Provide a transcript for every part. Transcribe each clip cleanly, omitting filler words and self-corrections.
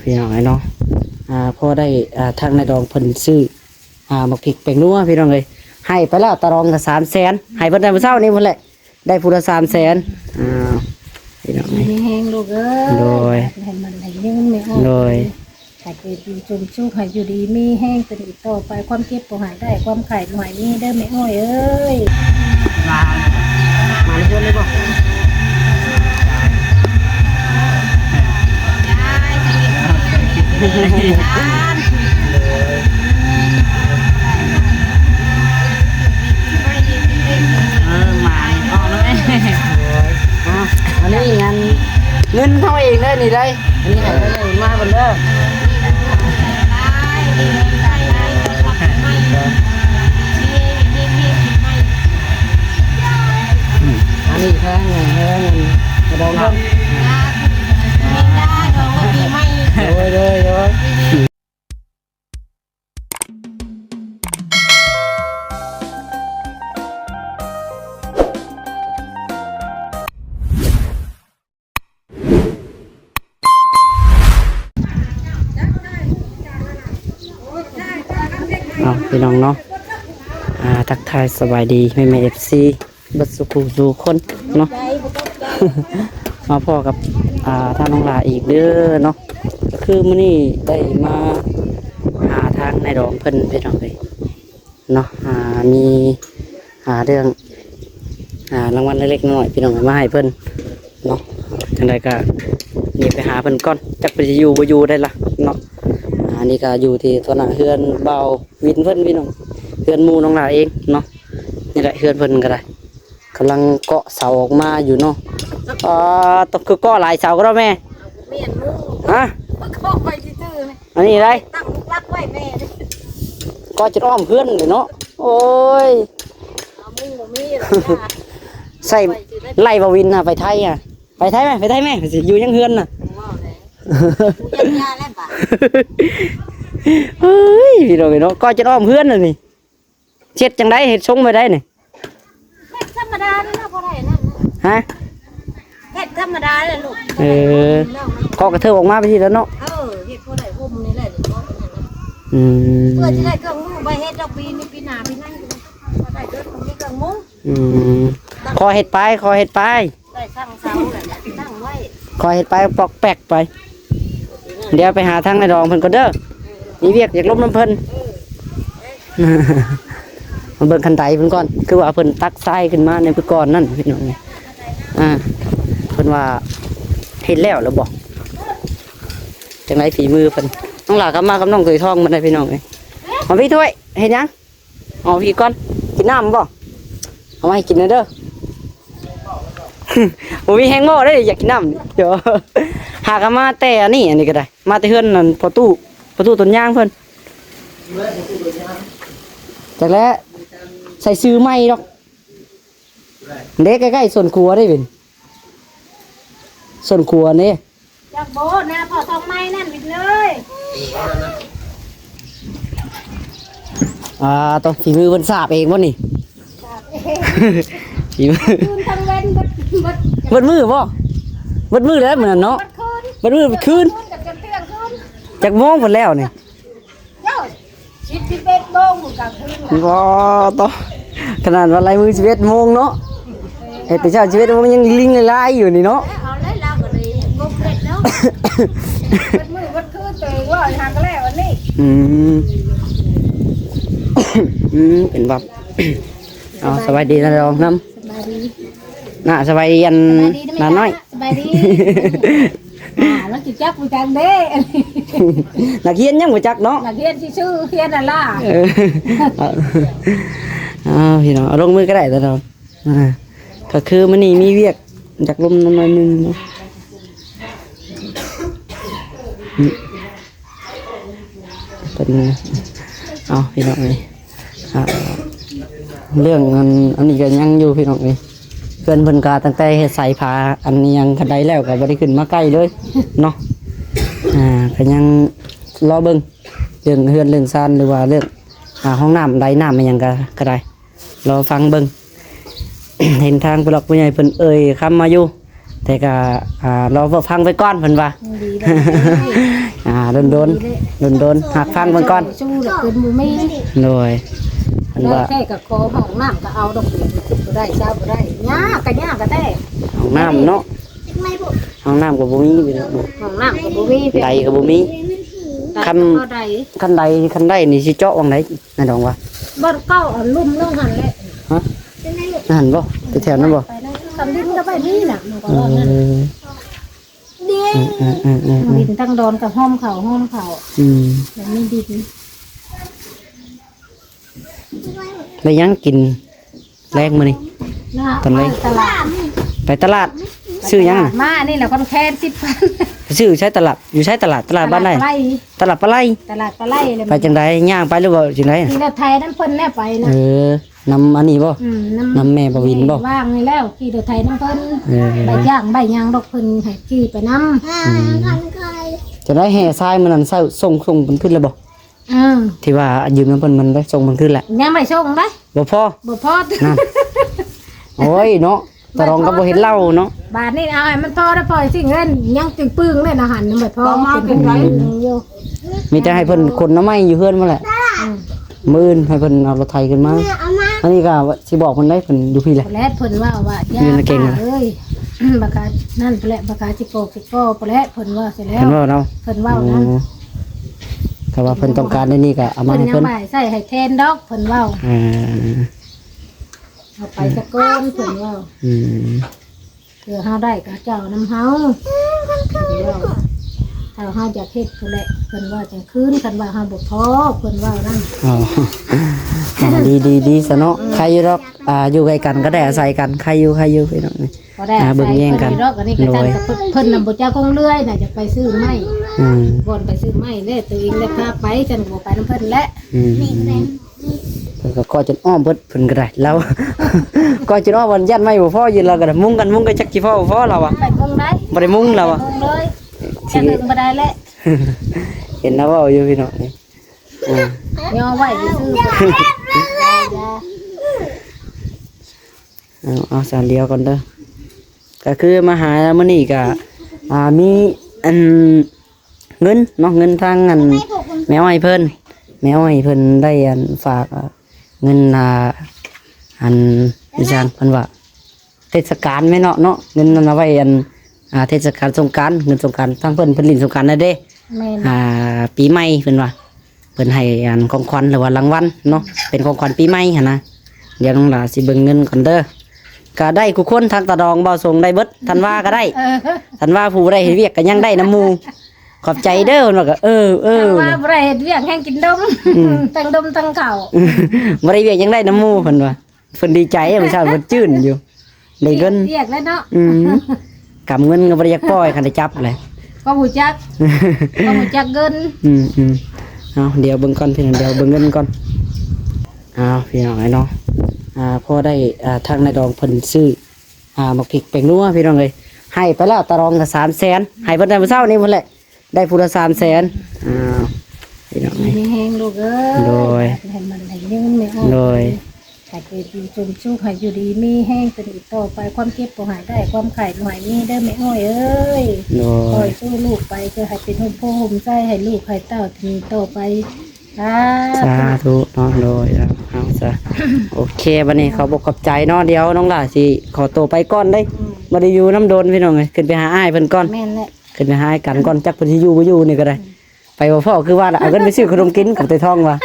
พี่น้องไอ้เนาะพอได้ทางนายดองเพิ่นซื้อหมกพริกแป้งนัวพี่น้องเลยให้ไปแล้วตารองละ300,000ให้เพิ่นได้มื้อเช้านี้พุ่นแหละได้ผู้ละ300,000พี่น้องเอ้ย แห้งลูกเอ้ย โดย ให้มันให้ยืนไม่ออก โดย ให้เกิดอยู่จนสู้ให้อยู่ดีมีแห้งเป็นอีกต่อไปความเจ็บบ่หายได้ความไข่บ่หายมีได้ไม่อ้อยเอ้ย มาเรื่อยเลยบ่มาออกเลยอันนี้งานเงินเท่าเองเลยนี่ได้อันนี้ให้ไปเลยมาบนเด้ออันนี้แพงเงินกระดองเพิ่มโดยพี่น้องเนาะทักทายสบายดีแม่เอฟซีบัดสุขุสู่คนเนาะ มาพ่อกับท่านน้องลาอีกเด้อเนาะก็คือมื้อนี้ได้มาหาทางนายดองเพิ่นพี่น้องเลยเนาะมีเรื่องรางวัลเล็กๆน้อยๆพี่น้องมาให้เพิ่นเนาะจังไดก็นี่ไปหาเพิ่นก่อนจักไปอยู่บ่อยู่ได้ล่ะเนาะอันนี้ก็อยู่ที่ตัวหน้าเฮือนเบาวินเพิ่นพี่น้องเฮือนหมู่น้องลาเองเนาะนี่แหละเฮือนเพิ่นก็ได้กำลังเกาะเสาออกมาอยู่เนาะตกคือเกาะหลายเสาก็ได้แม่ เมียนมู ฮะ เข้าไปซื่อๆไหม อันนี้อะไร ตั้งรักไว้แม่ เกาะจะอ้อมเพื่อนเลยเนาะโอ้ย เอามุ้งบ่มีหรอก ใส่ไล่บาวินไปไทยไปไทยไหมสิอยู่ยังเฮือนน่ะ ว้าวเลยยาแล้วป่ะ เฮ้ยพี่น้องเนาะเกาะจะอ้อมเพื่อนน่ะนี่เช็ดจังได้เห็ดชงไปได้นี่ ธรรมดาเลยนะพอได้นั่น ฮะ เฮ็ดธรรมดาเลยลูก เกาะกระเทิบออกมาไปทีแล้วเนาะ เฮ็ดพอได้ห่มนี่แหละเนาะ เพื่อจะได้เครื่องมือไปเฮ็ดดอกปีนี้ปีหน้าปีนั้นพอได้เกิดตรงนี้เครื่องมือ คอเห็ดไป ได้ตั้งเสาแหละตั้งไว้ คอเห็ดไปปอกแปกไป เดี๋ยวไปหาทางในดองเพิ่นก็เด้อมีเวียกอยากลบน้ำเพิ่น มาเบิ่งคันไดเพิ่นก่อนคือว่าเพิ่นตักทรายขึ้นมาในพื้นก่อนนั่นพี่น้องเพิ่นว่าเฮ็ดแล้วบ่จังไดฝีมือเพิ่นน้องหลากับมากับน้องเคยท่องมันได้พี่น้องเอ้ยมาพี่ถ้วยเฮ็ดยังอ๋อพี่ก่อนกินน้ำบ่เอามาให้กินเด้อ บ่มีแฮงโม่ได้อยากกินน้ำเดี๋ยวหากมาแต่อันนี้ก็ได้มาแต่เฮือนนั่นประตูต้นยางเพิ่นจากแล้วใส่ซื้อใหม่ดอกเด็กใกล้ๆส่วนครัวได้เป็นส่วนครัวนี่ จากโบนะพอทองไม้นั่นไปเลย ต้องฝีมือคนสาบเองวะนี่ ฝีมือ คืนทั้งเว้นเบิดมือป่ะเบิดมือแล้วเหมือนเนาะ คืน เบิดมือคืน จากเที่ยงคืน จากโมงหมดแล้วนี่ เจ้า11 โมงกลางคืน ว้าต่อขนาดวันไรมือ11 โมงเนาะเห็ดแต่เช้า11 โมงยังลิงไล่อยู่นี่เนาะ เอาเลยเราก็เลยงบเล็ดแล้วเป็นมือวันคืนตัวว่าหางก็แล้ววันนี้ เป็นแบบสบายดีนะรองน้ สบายดี ำน่าสบายดีอันน่าน้อย สบายดีแล้วจิจักผู้จังเด้ นักเรียนยังบ่จักเนาะ นักเรียนชื่อเรียนอะไรล่ะ พี่น้องเอาลงมือก็ได้แต่เราก็คือมันนี่มีเวียกจากลมน้อยนึงเนาะเป็นพี่น้องเลยเรื่องอันนี้ก็ยังอยู่พี่น้องเลยเพื่อนเพิ่นกาตั้งแต่ใส่ผ้าอันนี้ยังคันใดแล้วก็บ่ได้ขึ้นมาใกล้เลยเนาะก็ยังรอเบิ่งเรื่องเฮือนเรื่องซ่านหรือว่าเรื่องห้องน้ำใดน้ำมันยังก็ได้รอฟังเบิ่ง เห็นทางผู้หลักผู้ใหญ่เพิ่นคำมาอยู่แต่ก็รอฟังไปก่อนเพิ่นว่า ดีเลย โดนหักฟังเบิ่งก่อน ชูเด็กเกินมือไม่ โดยมัน แล้ว ว่า แค่กับคอห้องน้ำก็เอาดอกเบี้ยติดบ่ได้เช้าบ่ได้ยากก็แต่ ห้องน้ำเนาะห้องน้ำก็บ่มีพี่น้อง ห้องน้ำก็บ่มี ใดก็บ่มี คันใด คันใดนี่สิเจาะวังไหนนายดองว่า บ่เก้าอันลุ่มนึงหั่นแหละ ฮะนั่นบ่ไปแถวนั้นบ่ ไปนะทำดินก็ไปนี่น่ะมันก็ เอ ว่านั่น อ ดินตั้งดอนกับห้อมเขาอืม แบบนี้ดิน แล้วยังกินแรงมื้อนี้ นะ ตอนไหน ตลาด ไปตลาดซื้อยังน่ะ มานี่แหละคนแค้น10,000 ไปซื้อใช้ตลาดอยู่ใช้ตลาดบ้านใดตลาดปลาไหล ตลาดปลาไหลเลย ไปจังไดย่างไปหรือบ่จังได นี่เราไทยน้ำเพิ่นแน่ไปนะ นำอันนี้บ่ น้ำ แม่บ่วินบ่ ว่างนี่แล้วขี่รถไทยน้ำเพิ่น เออ ใบยางดอกเพิ่นให้ขี่ไปน้ำ จะได้แห่ทรายมันนั่นส่งมันขึ้นแล้วบ่ ที่ว่ายืมน้ำเพิ่นมันได้ส่งมันขึ้นแหละ ยังไม่ส่งได้ บ่พอ บ่พอ นั่นโอ้ยเนาะตะรองก็บ่เห็นเหล้าเนาะ บาทนี่เอาให้มันพอได้ปล่อยสิ่งเงินยังจึงปึ้งเลยอาหารยังไม่พอเป็นไรอยู่ มีแต่ให้เพิ่นคนน้ำไม้อยู่เฮือนมาแหละมื้ออื่นให้เพิ่นเอารถไถขึ้นมาอันนี้ก็สิบอกเพิ่นได้เพิ่นอยู่พี่แหละ แลดเพิ่นว่าย่าเอ้ยบากานั่นแหละบากาจิโกปแลดเพิ่นว่าเสร็จแล้ เพิ่ วน ว่าเนาะ เพิ่นว่านั่น ถ้าว่าเพิ่นต้องการในนี้ก็เอามา เพิ่น ให้ ยัง เพิ่น ไม่ใส่ให้แทนดอกเพิ่นว่า เอาไปสะก้นเพิ่นว่า อืม เผื่อเฮาได้ก็เจ้าน้ำเฮาถ้าเฮาอยากเฮ็ดพุ่นแหละเพิ่นว่าจังคืนคันว่าเฮาบ่พอเพิ่นว่านั่น อ๋อดีซะเนาะใครอยู่ดอกอยู่ใกล้กันก็ได้อาศัยกันใครอยู่พี่น้องนี่ พอได้ เบิ่งแย่งกัน ดอกอันนี้ก็จังกับเพิ่นนำบ่เจ้าคงเลื่อยน่ะจะไปซื้อไม้ อืม บ่อนไปซื้อไม้เด้ตัวเองได้พาไปจังบ่ไปนำเพิ่นแหละ อืมเพิ่นก็จนอ้อมเบิดเพิ่นก็ได้แล้ว ก็จนอ้อมวันยันไม่บ่พอยืนเราก็ได้มุ้งกันจักสิพอบ่พอเราอ่ะ ไปคงได้ บ่ได้มุ้งเราอ่ะ คงเลยจะถึงบ่ได้แหละ เห็นแล้วเว้าอยู่พี่น้องนี่อืม ย่อไว้ซื้อ เอาสารเดียวก่อนเด้อก็คือมาหามื้อนี้ก็มีอันเงินเนาะเงินทางอันแมวให้เพิ่นได้อันฝากเงินอันดิฉันเพิ่นว่าเทศกาลแม่เนาะเงินนั้นเอาไว้อันเทศกาลสงกรานต์เงินสงกรานต์ทางเพิ่นเล่นสงกรานต์ได้เด้ แม่น ปีใหม่เพิ่นว่าเพิ่นให้อันของขวัญหรือว่ารางวัลเนาะเป็นของขวัญปีใหม่หั่นนะเดี๋ยวน้องหลาสิเบิ่งเงินก่อนเด้อก็ได้ทุกคนทางตะดองบ่าวส่งได้เบิดทันว่าก็ได้ทันว่าผู้ได้เฮ็ดเวียกก็ยังได้น้ำหมู่ขอบใจเด้อเพิ่นว่าก็ว่าบ่ได้เฮ็ดเวียกแห้งกินดมตั้งดมตั้งข้าว บ่ได้เวียกยังได้น้ำหมู่เพิ่นว่าเพิ่นดีใจเมื่อเช้าเพิ่นจื้นอยู่ได้เงิน เวียกแล้วเนาะ กำเงินก็บ่ได้อยากปล่อยคันได้จับเลย ก็หูจักเงิน เอาเดี๋ยวเบิ่งก่อนพี่น้องเดี๋ยวเบิ่งเงินก่อนเอาพี่น้องไอ้น้องพอได้ทางนายดองเพิ่นซื้อหมักพริกแป้งนัวพี่น้องเอ้ยให้ไปแล้วตะรองก็300,000ให้เพิ่นได้มื้อเช้านี้พุ่นแหละได้ผู้ละ300,000พี่น้องเอ้ย มีแห้งลูกเอ้ย โดย ให้มันให้ยืนไม่ออก โดย ให้เกิดอยู่ชมสู้ให้อยู่ดีมีแห้งเป็นอีกต่อไปความเจ็บบ่หายได้ความไข่บ่หายมีได้ไม่อ้อยเอ้ย โด คอย ยสู้ลูกไปเพื่อให้เป็นหุ่มโพหุ่มใจให้ลูกให้เต้าทีต่อไป สาธุเนาะโดยเอาซะ โอเคบัดนี้เขาบอกขอบใจเนาะเดี๋ยวน้องหล่าสิขอตัวไปก่อนได้บ่ได้อยู่น้ำโดนพี่น้องเอ้ยขึ้นไปหาอ้ายเพิ่นก่อน แม่นแหละ ขึ้นไปหาอ้ายกันก่อนจักเพิ่นสิอยู่บ่อยู่นี่ก็ได้ ไปบ่พอคือว่าเอาเงินไปซื้อขนมกินกับไตทองว่ะ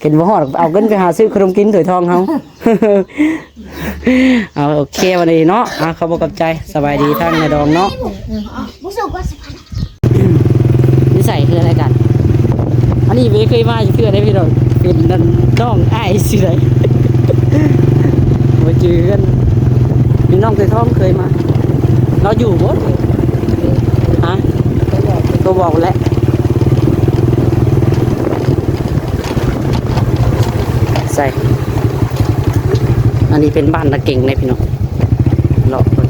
กินบ่ฮอดเอาเงินไปหาซื้อขนมกินถ้วยทองเฮา เอาโอเควันนี้เนาะเขาบอกกับใจสบายดีทางในดองเนาะนิสัยคืออะไรกันอันนี้ไม่เคยมาคืออะไรพี่น้องเป็นน้องอ้ายสิเลย มาเจอกันพี่น้องไตทองเคยมาเราอยู่บ่ฮะก็บอกแล้วใส่อันนี้เป็นบ้านตะเก่งเลยพี่น้องหลอกคน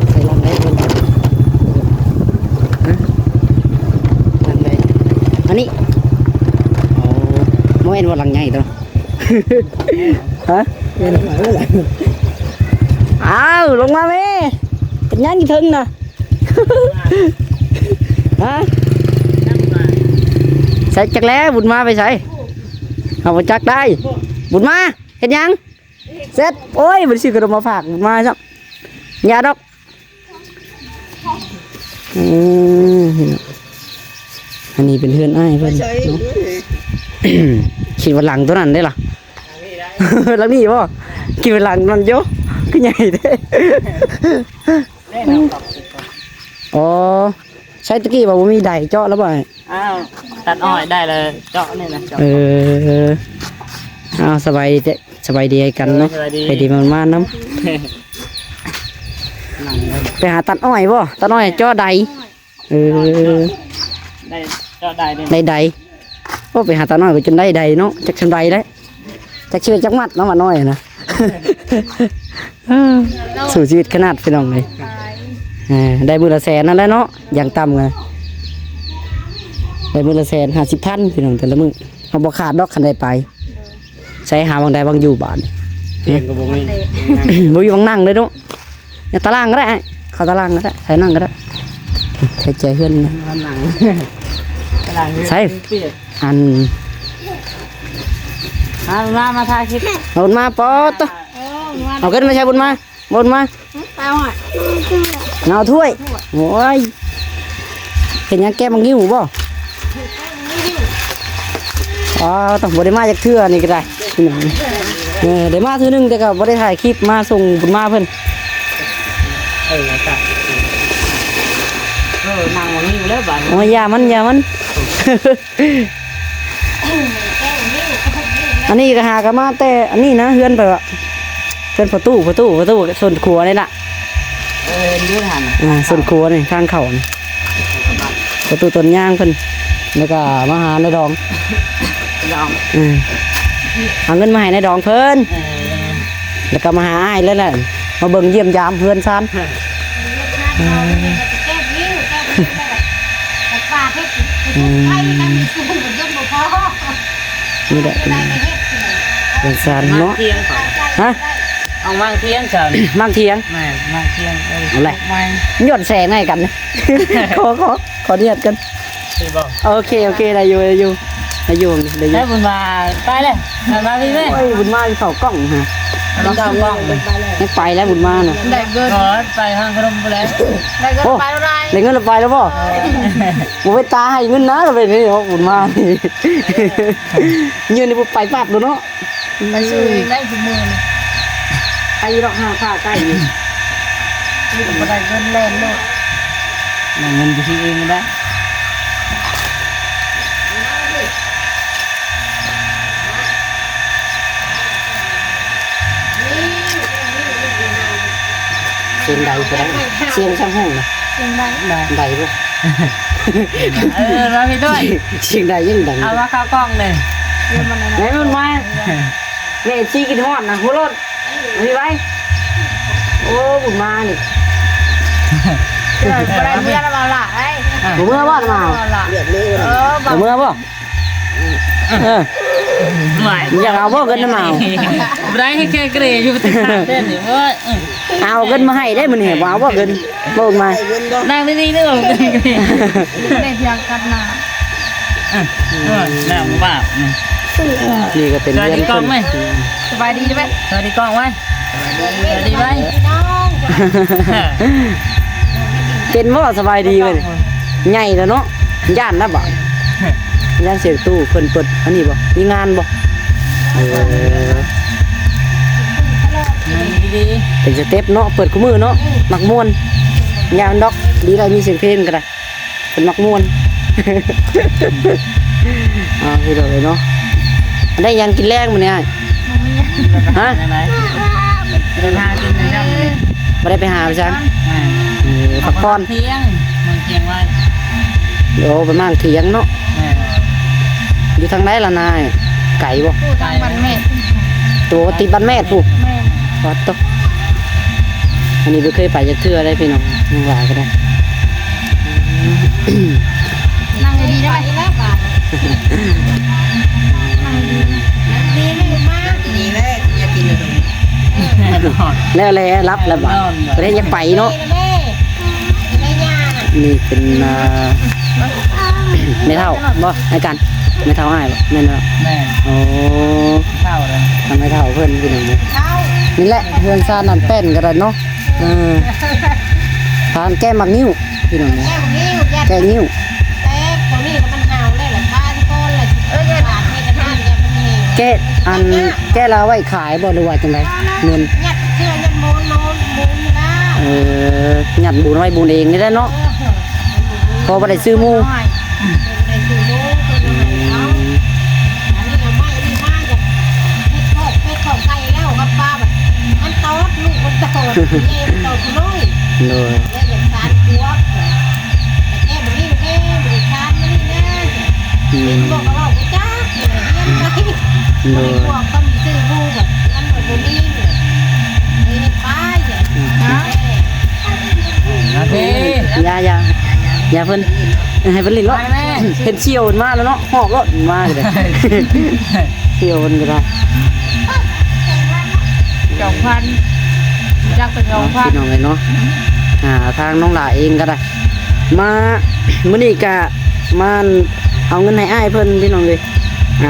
ใส่ลำได้คนลำได้อันนี้โอ้โมเอ็นว่าลังใหญ่ตัว ฮะอ้าวลงมาแม่เป็นยังกี่ทึงน่ะฮะใส่จักแล้วบุญมาไปใส่เอาไปจักได้บุญมาเห็นยังเสร็จโอ้ยบุญซื้อกระดมมาฝากบุญมาจ้ะอย่าดอกอันนี้เป็นเพื่อนอ้ายเพื่อนขี่วันหลังตัวนั้นได้หรอหลังนี้ป่ะขี่วันหลังมันเยอะก็ใหญ่เด้อ๋อใช้ตะกี้บอกว่ามีใดเจาะแล้วบ่อย อ้าวตัดอ้อยได้เลยเจาะนี่นะเจาะ อ้าวสบายดีสบายดีกันเนาะไปดีมันมาน้ำไปหาตัดอ้อยบ่ตัดอ้อยเจาะใดได้เจาะได้เลย ได้ใดโอ้ไปหาตัดอ้อยก็จนได้ใดเนาะจักชนใดได้จักเชื่อจักมัดน้องมาน้อยนะสู่ชีวิตขนาดพี่น้องเลยได้มือละแสนนั่นแหละเนาะอย่างต่ำไงได้มือละ150,000พี่น้องแต่ละมือเขาบอกขาดดอกคันใดไปใช้หาบางใดบางอยู่บ้าน เตียงกับบุ้ง บุยบางนั่งเลยเนาะตารางก็ได้เขาตารางก็ได้ใช้นั่งก็ได้ใช้ใจเพื่อนนะ หนังใช่เปียก อัน มาถ่ายคลิป เอาบุญมาปอตเอาขึ้นมาใช้บุญมาบุญมา ไปเอาอ่ะ เอาถ้วยโอ้ยเห็นยังแก้มังยิ้วบ่อ๋อต้องบริมาจากเทื่อนี่ก็ได้เดี๋ยวมาเทื่อนึงแต่ก็บริถ่ายคลิปมาส่งบุญมาเพิ่น จ้ะนั่งวันนี้แล้วบ้าน โอ้ยอย่ามันอันนี้ก็หากันมาแต่อันนี้นะเฮือนไปว่าเฮือนประตูส่วนครัวนี่ล่ะ ยืดหัน ส่วนครัวนี่ข้างเขานี่ประตูต้นย่างเพิ่นแล้วก็มาหาในดอง ลอง เอาเงินมาให้ในดองเพิ่นแล้วก็มาหาอ้ายแล้วแหละมาเบิ่งเยี่ยมยามเพื่อนซาน แก้วิวแต่ปลาเพชรไทยกันมีสูงกับยมบ่พอ นี่แหละเพื่อนซานเนาะ เทียงก่อน ฮะ เอามั่งเทียงก่อน มั่งเทียง แม่มั่งเทียง เอาแหละ ไม่ หย่อนแสงให้กันนะ ขอเนียดกัน คือบอก โอเคได้อยู่แล้วบุญมาไปเลยมาพี่แม่ โอ้ยบุญมาเข้ากล้องฮะ ต้องเข้ากล้อง ไม่ไปแล้วบุญมาน่ะ ได้เกิน ขอไปทางขนมไปแล้ว ได้เกินไปแล้วไร ได้เงินเราไปแล้วบ่บ่ไปตาให้เงินนะเราไปนี่บุญมานี่ยืนนี่บ่ไปปั๊บแล้วเนาะ ไปซื้อได้ถุงมือ ไปดอก5ค่าใกล้นี่ นี่ก็ได้เงินเล่นเลย เงินไปซื้อเองได้ เสียงใดก็ได้เสียงช่างห้องนะ ยังไง ใดบ่ มาพี่ด้วย เสียงใดยิ่งดัง เอามาเข้ากล้องเลย เรื่องมันอะไร ไหนบุญมาแม่ชี้กินฮอดนะหัวรถมีไว้โอ้บุญมานี่ เกิดอะไรเมื่อเราละไอ้ บ่เมื่อบ่มา เดือดเลย บ่เมื่อบ่อยากเอาบ่เงินมาเอา ได้ให้แค่เกรย์อยู่ติดขาเต้นอยู่ว่า เอาเงินมาให้ได้มื้อนี้บ่เอาบ่เงินบ่มา นั่งดีๆนึกออกเกรย์ ได้เพียงกันนะ นั่งบ้า นี่ก็เป็น สวัสดีกล้องไหม สบายดีไหม สวัสดีกล้องไหมสวัสดีไหม น้อง เป็นบ่สบายดีเว้ยใหญ่แล้วเนาะย่านนะบ่ย่านเสียงตู้เพิ่นเปิดอันนี้บ่มีงานบ่ ดี เป็นสเต็ปเนาะเปิดคู่มือเนาะมักม่วนยามดอกดีได้มีเสียงเพลงก็ได้เป็นมักม่วน พี่ดอกเลยเนาะได้ยังกินแรงมื้อนี้ฮะ ไหนเดินทางกินน้ำเลย บ่ได้ไปหาไปซั่นพักผ่อน เที่ยงมันเที่ยงไว้ เดี๋ยวไปมั่งเถียงเนาะอยู่ทางไหนล่ะนายไก่บ่ พูดทางมันแม่ ตัวติดบ้านแม่ปุ๊บ แม่ วัดตกอันนี้ไม่เคยไปจะเทื่อได้พี่น้องยังหลายก็ได้ นั่งดีได้ไหมแล้วป่ะนั่งดีดีไม่มา แล้วรับแล้วบ่ก็ได้ยังไปเนาะ แม่ได้ยาน่ะ นี่เป็นไม่เท่าบ่ไอ้กันไม่เท่าอ้ายบ่แม่นบ่ แม่ โอ้ เท่าเลย ทำไม่เท่าเพิ่นพี่น้อง เข้า นี่แหละเฮือนซ่านนั่นแป้นก็ได้เนาะทานแก้มักนิ้วพี่น้อง แก้วนิ้วยัด แก้นิ้ว แตกตัวนี้มันหาวเลยล่ะทานก้อนล่ะยัดบาดให้กระทานยัดมันแห้ง แก้แก้แล้วไว้ขายบ่หรือว่าจังไดเงิน ยัดเชื่อยัดโมนนะ หยัดบุญไว้บุญเองนี่แหละเนาะพอบ่ได้ซื้อหมู่ ในตู้โน้ตคือเขาอันนี้เราไม่ดีมากแบบเป็ดข้าวไก่แล้วครับป้าแบบมันโตดลูกมันโตดเย็นโตดน้อย โดย แล้วอย่างสารตัวแต่แก้แบบนี้แก้บริการมันนี่นะเป็นพวกเราจ้าเรียนไปมีพวกต้องซื้อบูแบบนั่นแบบนี้เลยนี่ป้ายเนี่ยนะ โอเค อย่าเพิ่นให้เพิ่นลิ้นรถเห็นเชี่ยวมันมาแล้วเนาะหอกรถมาเลยเชี่ยวมันก็ได้ 2,000จักเป็น พี่น้องเลยเนาะทางน้องหลาเองก็ได้มามื้อนี้ก็มาเอาเงินให้อ้ายเพิ่นพี่น้องเลย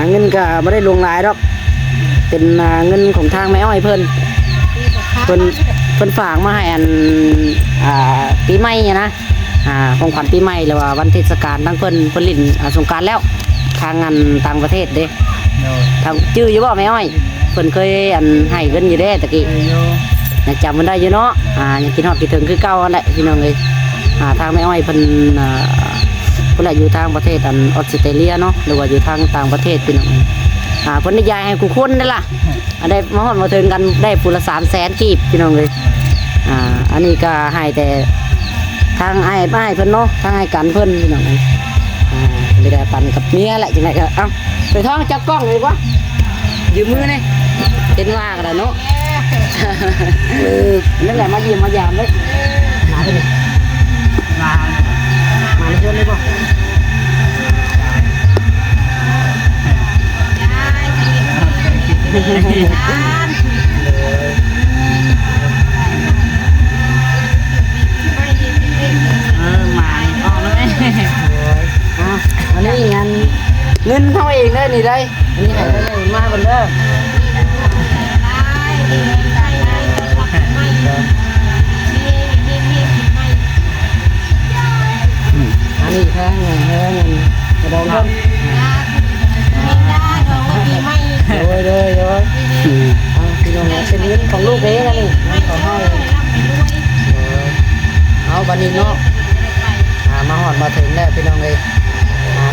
เงินก็บ่ได้ลงหลายดอกเป็นเงินของทางแม่อ้อยเพิ่นเพิ่นฝากมาให้อันปีใหม่นะของขวัญปีใหม่หรือว่าวันเทศกาลทั้งเพิ่นลิ้นสงกรานต์แล้วทางงานต่างประเทศเด้ทางชื่ออยู่บ่แม่อ้อยเพิ่นเคยอันให้เงินอยู่เด้ตะกี้ยังจำมันได้อยู่เนาะยังคิดฮอดคิดถึงคือเก่าอันแหละพี่น้องเอ้ยทางแม่อ้อยเพิ่นเพิ่นอยู่ทางประเทศออสเตรเลียเนาะหรือว่าอยู่ทางต่างประเทศพี่น้องเพิ่นได้ย้ายให้กูคนนั่นล่ะได้มาฮอดมาถึงกันได้ปุละ300,000กีบพี่น้องเอ้ยอันนี้ก็ให้แต่ทางไอ้ป้ายเพิ่นเนาะทางไอ้กันเพิ่นพี่น้องไม่ได้ปันกับเมียแหละจังไดก็เอ้าไปท้องจับกล้องเลยกว่ายืมมือนี่เห็นว่ากันเนาะนั่นแหละมาเยี่ยมมายามเลยมาเลยมาในชวนเลยป่ะมาออกแล้วไหมอันนี้งานเงินเขาเองได้นี่ได้อันนี้ให้ได้มาบนเด้ออันนี้แค่เงินกระดองเพิ่มเลยพี่น้องเป็นเงินของลูกเองนะนี่ของให้เอาบันนี้เนาะมาหอดมาถึงแล้วพี่น้องเลย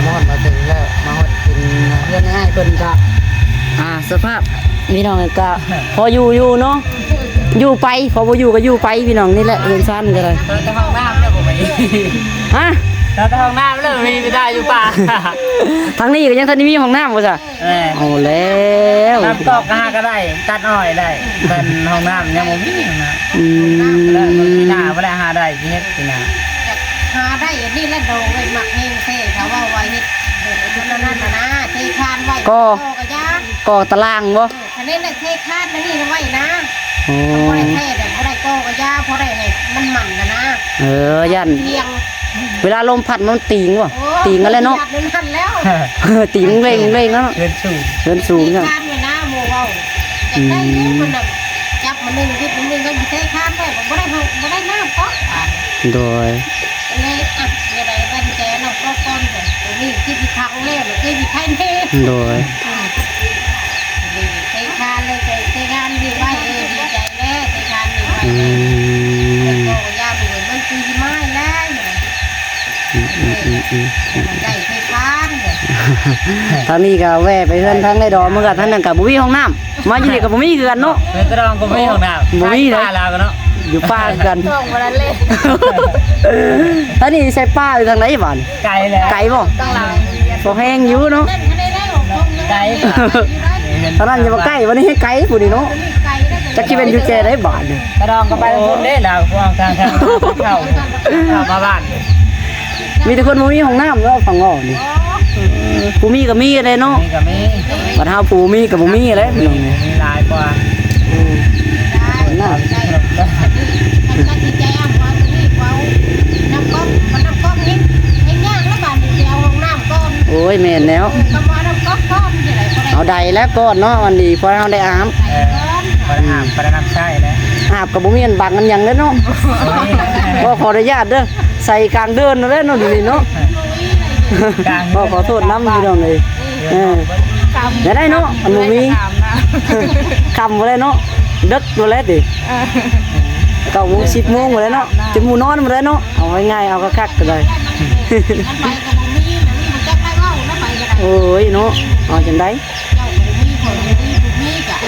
มาหอดมาถึงแล้วมาหอดเป็นเรื่องง่ายเพิ่นก็สภาพพี่น้องก็พออยู่เนาะอยู่ไปพอบ่อยู่ก็อยู่ไปพี่น้องนี่แหละเรื่องสั้นก็เลย แต่ห้องน้ำเนี่ยผมไม่ ฮะ แต่ห้องน้ำแล้วมีไม่ได้อยู่ป่า ทางนี้ก็ยังทันมีห้องน้ำบ่จ้ะเอาแล้ว น้ำตอกก็ได้ตัดอ้อยได้เป็นห้องน้ำยังไม่มีนะแล้วปีหน้าไม่ได้หาได้ที่เฮ็ดปีหน้า หาได้อันนี้แล้วโดนเลยหมักเฮงเท่เขาว่าไว้เฮ็ดชุดนั้นนะเทคานไว้ก็ยาก ก่อตารางบ่ อันนี้เลยเทคานนี่ไว้นะ โอ้ พอได้เทเดี๋ยวพอได้ก็ยากพอได้ให้มันหมั่นนะ ยัน เพียง เวลาลมพัดมันตีงว่ะตีงกันเลยเนาะ นั่นแล้ว ตีงเร่งแล้ว เงินสูง เดินสูง เท จัง คานไว้นะโมเว้าจะได้มันจับมันนึงวิทย์นึงก็เทคานไว้บ่ได้น้ำป๊อก โดย เลยอ่ะอะไรบ้านแกเราก็ก้อนแต่นี่ที่ที่พักเล่หรือที่ใครเน่ โดย ใช้คานเลยใช้คานดีไว้ดีใจแน่ใช้คานดีไว้ก็ยาบุ๋ยมันคือไม้แล้วได้ใช้คานเลย ทางนี้ก็แวะไปเฮือนทางในดอเมื่อกันทางนั้นกับบุ้ยห้องน้ำมาอยู่นี่กับบุ้ยเกือนเนาะ เงินตรองก็ไม่ห้องน้ำ บ่มีเลย ป้าลาวกันเนาะ อยู่ป้ากัน ส่งมาแล้วเลย ทางนี้ใช้ป้าอยู่ทางไหนบ้าน ไกลเลย ไก่บ่ ต้องหลัง บ่แห้งอยู่เนาะ นั่นคะแนนได้ของผมเลย ไกล ทางนั้นอย่ามาใกล้วันนี้ให้ไกลผู้นี้เนาะ ไก่ได้ จักสิเป็นอยู่แจได้บาทนี่ ตรองก็ไปคนเด้ลาวพวกทางเข้ามาบ้าน มีแต่คนบ่มีห้องน้ำเนาะฝั่งอ้อนี่ผู้มีก็มีเลยเนาะ นี่ก็มี บัดเฮาผู้มีก็บ่มีเลยพี่น้อง มีหลายกว่า น้ น่ะ ได้ถ้าจิตใจอ้ำว่านี่เว้าน้ำก๊อกมันน้ำก๊อกนี่ให้ย่างแล้วบาดเดียวห้องน้ำก้อน โอ้ยแม่นแล้ว คำว่าน้ำก๊อกก้อนที่ไหนก็ได้ เอาใดแล้วก่อนเนาะวันนี้พอเราได้อาบ บ่ได้ห้ามบ่ได้นำใช้นะ อาบกับบ่มีอันบังกันหยังเด้อเนาะก็ขออนุญาตเด้อใส่กลางเดินเด้อเนาะนี่เนาะก็ขอโทษนำพี่น้องเลยอย่าได้เนาะอันบ่มีคำบ่ได้เนาะดึกบ่แล้วติ9 โมง 10 โมงบ่แล้วเนาะจะหมู่นอนบ่แล้วเนาะเอาง่ายๆเอาคักๆก็ได้ มันไปกับบ่มีนะนี่มันจะไปเว้าแล้วไปก็ได้ โอ้ยเนาะเอาจังได๋ เจ้าบ่มีคนบ่มีกะ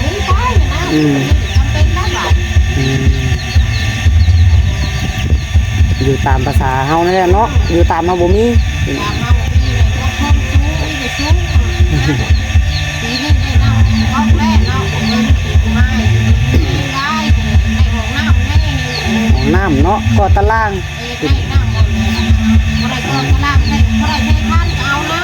นี่ไปนะจำเป็นนะบาด อยู่ตามภาษาเฮานั่นแหละเนาะอยู่ตามเฮาบ่มี ตามเฮามีเลยก็เพิ่มชู้อีกชู้ปีนี้ได้นำก๊อกแรกเนาะเงินไม้ได้ในห้องน้ำแน่ ของน้ำเนาะก็ตาราง ได้น้ำหมดเลยบ่ได้ก็ตลาดได้บ่ได้เทคานก็เอานะ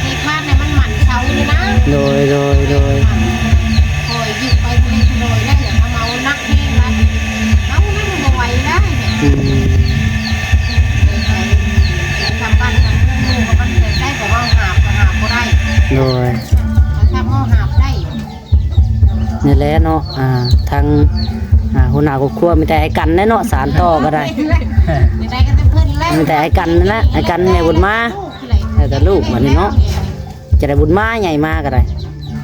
เทคานเนี่ยมันหมั่นเชาเลยนะ โดย โอยหยิบไปทะเลทะเลได้อย่างทำเอานักแห้งนะเอานั่นบ่ไหวได้เนี่ยทำบ้านทำเมืองก็มันได้แต่ว่าหาบก็หาบบ่ได้ โดย ทำเอาหาบได้ นี่แหละเนาะทางหัวหน้าครอบครัวมีแต่ไอ้กันแน่เนาะสารต่อก็ได้ ไม่ได้ก็จะเพิ่นแล้ว มีแต่ไอ้กันนั่นแหละไอ้กันแม่บุญมาแต่ลูกมันนี่เนาะจะได้บุญมาใหญ่มาก็ได้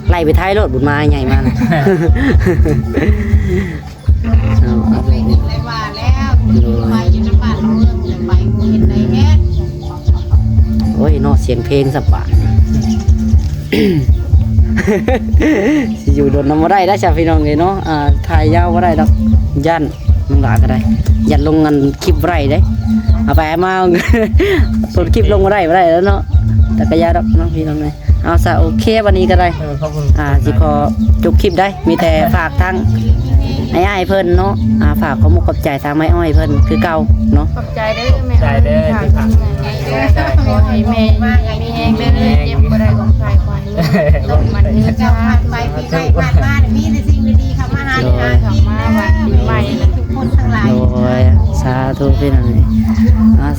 ไล่ไปท้ายรถบุญมาใหญ่มานะ ไปถึงเลยว่าแล้วไปอยู่ในบ้านเมืองจะไปบ่เห็นได้เฮ็ด โอ้ยเนาะเสียงเพลงสบาย สิอยู่โดนน้ำบ่ได้ได้จ้ะพี่น้องเลยเนาะถ่ายยาวบ่ได้ดอกยันน้องหลาก็ได้ยันลงเงินคลิปบ่ได้เด้เอาไปมา ส่วนคลิปลงบ่ได้แล้วเนาะแต่ก็ยาดอกน้องพี่น้องเลยเอาซะโอเควันนี้ก็ได้ ขอบคุณ สิขอจบคลิปได้มีแต่ฝากทางไอ้อ้ายเพิ่นเนาะฝากขอมุกขอบใจทางไม้อ้อยเพิ่นคือเก่าเนาะ ขอบใจเด้อแม่ ใจเด้อที่ฝาก ขอให้แม่มีแห้งเด้อเจ็บบ่ได้ของใครควายต้องมันเนื้อ เจ้า จ้า ผ่านไปปีใหม่ผ่านมามีแต่สิ่งดีๆเข้ามาหาได้หากินนะทุกคนทั้งหลาย โอ้ยสาธุพี่น้อง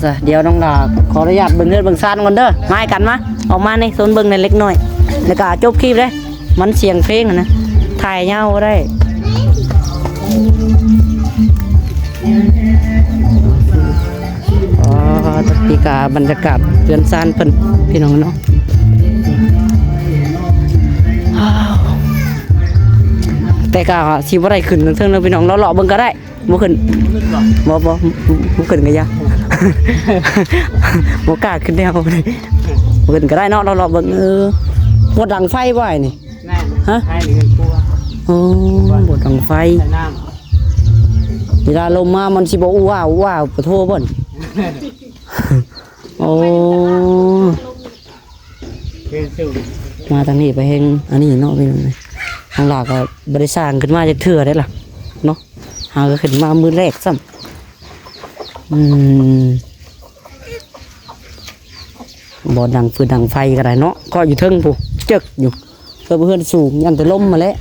ซะเดี๋ยวน้องดาขออนุญาตเบิ่งเงินเบิ่งซ่านก่อนเด้อมาให้กันมาออกมานี่โซนเบิ่งในเล็กน้อยแล้วก็จบคลิปเลยมันเสียงเพลงนะถ่ายยาวบ่ได้ตะกี้กาบรรยากาศเรือนซ่านเพิ่นพี่น้องเนาะแต่ก็สิบ่ได้ขึ้นเทิงๆเด้อพี่น้องเราเลาะเบิ่งก็ได้บ่ขึ้นบ่ขึ้นก็ยาก บ่กล้าขึ้นแนวเลยบ่ขึ้นก็ได้เนาะเราเลาะเบิ่งบดดังไฟบ่ไอ้นี่ แม่ ฮะ ให้เงินครัว อ๋อบดดังไฟ ใส่น้ เวลาลมมามันสิบ่อู้ว้าวปะโทบ่น โอ้ ำคือสูง มาทางนี้ไปเฮงอันนี้เนาะพี่น้องเอ้ยทางหลักก็บ่ได้สร้างขึ้นมาจากเทื่อได้ล่ะเนาะหาก็ขึ้นมามื้อแรกซ้ำบ่ดังฟืนดังไฟก็ได้เนาะก็อยู่เทิงพูจึกอยู่เพื่อนสูงยันแต่ลมมาแล้ว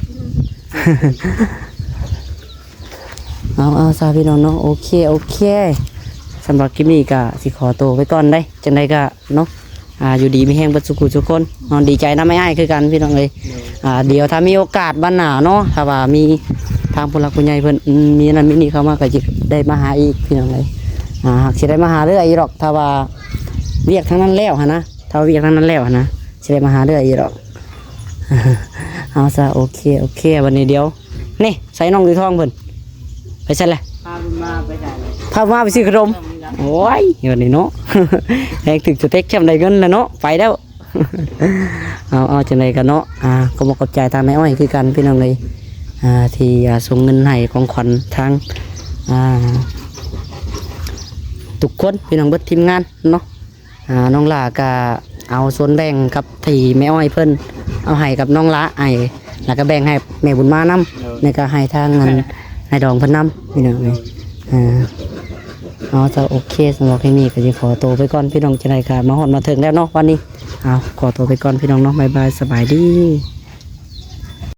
เอาซาพี่น้องเนาะโอเคสำหรับคลิปนี้ก็สิขอตัวไปก่อนได้จังไดก็เนาะอยู่ดีมีแห้งเบัดสุขุทุกคนนอนดีใจนะไม่อ้ายคือกันพี่น้องเลยเดี๋ยวถ้ามีโอกาสบ้านหน้าเนาะถ้าว่ามีทางผู้หลักผู้ใหญ่เพิ่นมีนั่นมีนี่เข้ามาก็สิได้มาหาอีกพี่น้องเลยหากสิได้มาหาเรื่อยอีหรอกถ้าว่าเรียกทั้งนั้นแล้วนะถ้าเรียกทั้งนั้นแล้วนะสิได้มาหาเรื่อยอีหรอก เอาซะโอเควันนี้เดี๋ยวนี่ใส่น้องดูท้องเพิ่นไปใส่เลย พามาไปได้เลย พามาไปซื้อขนมโอ้ยเงินนี่เนาะ แรงถึงจะเต็กแค่ได้เงินแล้วเนาะไปแล้ว เอาจังไดกันเนาะก็มาขอบใจทางแม่อ้อยคือกันพี่น้องเลยที่ส่งเงินให้ของขวัญทางทุกคนพี่น้องเบิดทีมงานเนาะน้องหลาก็เอาส่วนแบ่งกับที่แม่อ้อยเพิ่นเอาให้กับน้องละไอ้แล้วก็แบ่งให้แม่บุญมานํในก็ให้ทางเงินให้ดองเพิ่นนํพี่น้องเลยเอาจะโอเคสำหรับที่นี่ก็จะขอตัวไปก่อนพี่น้องจะได้ค่ะมาหอดมาถึงแล้วเนาะวันนี้เอาขอตัวไปก่อนพี่น้องเนาะบ๊ายบายสบายดี